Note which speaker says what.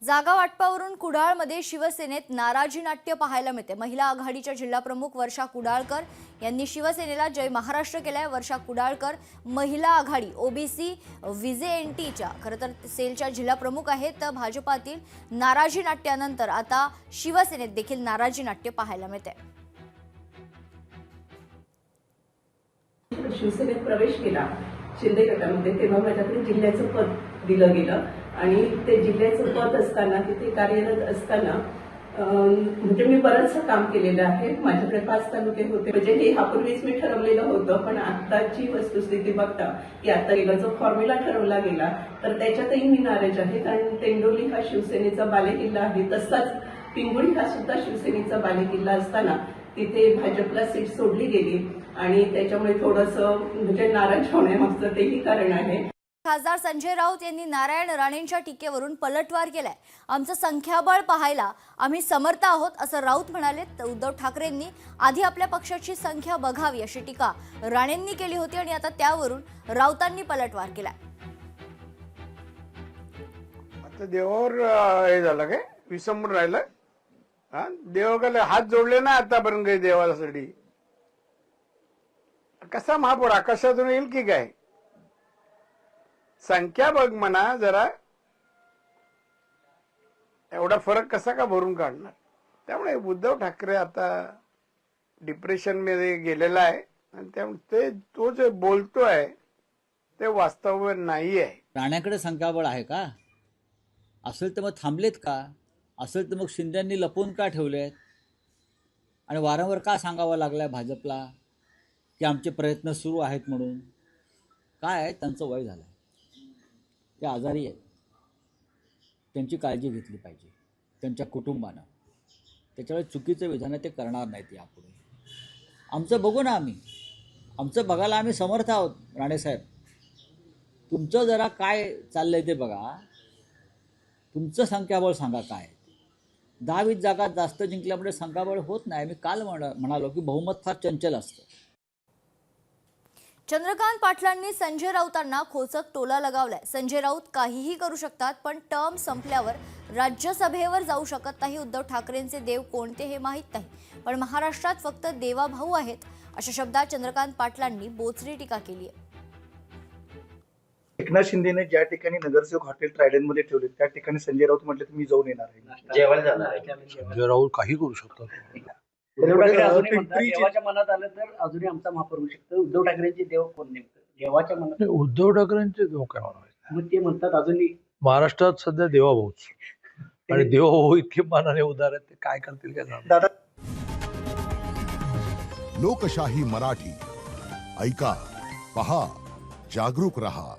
Speaker 1: जागा वाटपावरून कुडाळमध्ये शिवसेनेत नाराजी नाट्य पाहायला मिळते। महिला आघाडीच्या जिल्हाप्रमुख वर्षा कुडाळकर यांनी शिवसेनेला जय महाराष्ट्र केलाय। वर्षा कुडाळकर महिला आघाडी ओबीसी व्हीजेएनटीच्या खरं तर सेलच्या जिल्हाप्रमुख आहेत। भाजपातील नाराजी नाट्यानंतर आता शिवसेनेत देखील नाराजी नाट्य पाहायला मिळते।
Speaker 2: शिवसेनेत प्रवेश केला शिंदे गटामध्ये, तेव्हा माझ्याकडे जिल्ह्याचं पद दिलं गेलं आणि ते जिल्ह्याचं पद असताना तिथे कार्यरत असताना म्हणजे मी बरंचसं काम केलेलं आहे। माझ्याकडे 5 तालुके होते, म्हणजे हे यापूर्वीच मी ठरवलेलं होतं, पण आताची वस्तुस्थिती बघता की आता गेला जो फॉर्म्युला ठरवला गेला तर त्याच्यातही मी नाराज आहे। कारण तेंडोली हा शिवसेनेचा बालेकिल्ला आहे, तसाच पिंगुळी हा सुद्धा शिवसेनेचा बालेकिल्ला असताना तिथे भाजपला सीट सोडली गेली आणि त्याच्यामुळे थोडंसं म्हणजे नाराज होण्यामागचं तेही कारण आहे।
Speaker 1: खासदार संजय राऊत यांनी नारायण राणेंच्या टीकेवरून पलटवार केलाय। आमचं संख्याबळ पाहायला आम्ही समर्थ आहोत असं राऊत म्हणाले। उद्धव ठाकरेंनी आधी आपल्या पक्षाची संख्या बघावी अशी टीका राणेंनी केली होती आणि आता त्यावरून राऊतांनी पलटवार केलाय।
Speaker 3: आता देवावर हे झालं काय विसंबून राहिलं। देवाला हात जोडले ना आतापर्यंत काही देवासाठी। कसा महापौर आकाशातून येईल की काय? संख्या बघ म्हणा जरा, एवढा फरक कसा का भरून काढणार? त्यामुळे उद्धव ठाकरे आता डिप्रेशन मध्ये गेलेला आहे आणि त्यामुळे तो जे बोलतोय ते वास्तव नाही आहे।
Speaker 4: राण्याकडे संख्याबळ आहे का? असेल तर मग थांबलेत का? असेल तर मग शिंदेंनी लपवून का ठेवलेत आणि वारंवार का सांगावं लागलंय भाजपला की आमचे प्रयत्न सुरू आहेत म्हणून? काय आहे, त्यांचं वय झालं आहे, ते आजारी आहेत, त्यांची काळजी घेतली पाहिजे त्यांच्या कुटुंबानं। त्याच्यामुळे चुकीचं विधान ते करणार नाहीत यापुढे। आमचं बघू ना, आमचं बघायला आम्ही समर्थ आहोत। राणेसाहेब, तुमचं जरा काय चाललंय ते बघा, तुमचं संख्याबळ सांगा काय। 10-20 जागा जास्त जिंकल्यामुळे संख्याबळ होत नाही। मी काल म्हणालो की बहुमत फार चंचल असतं।
Speaker 1: चंद्रकांत पाटलांनी संजय राऊतांना खोचक टोला लगावलाय। संजय राऊत काहीही करू शकतात, पण टर्म संपल्यावर राज्यसभेवर जाऊ शकत नाही। उद्धव ठाकरेंचे देव कोणते हे माहीत नाही, पण महाराष्ट्रात फक्त देवाभाऊ आहेत अशा शब्दात चंद्रकांत पाटलांनी बोचरी टीका केली आहे।
Speaker 5: एकनाथ शिंदेने ज्या ठिकाणी नगरसेवक हॉटेल ट्रायडन मध्ये ठेवले त्या ठिकाणी संजय राऊत म्हटले मी जाऊन येणार आहे,
Speaker 6: जेवायला जाणार आहे।
Speaker 7: संजय राऊत काही करू शकतात।
Speaker 6: उद्धव ठाकरे अजूनही म्हणतात देवाच्या मनात आलं तर अजूनही आमचा महापौर होऊ शकतो। उद्धव ठाकरेंचे देव कोण नेमकं? देवाच्या मनात
Speaker 7: उद्धव ठाकरेंचे देव काय म्हणाले?
Speaker 6: मग ते म्हणतात अजूनही
Speaker 7: महाराष्ट्रात सध्या देवाभाऊच, आणि देवाभाऊ इतके मानाने उदार आहेत, ते काय करतील काय सांगता?
Speaker 5: दादा
Speaker 8: लोकशाही मराठी ऐका, पहा, जागरूक रहा।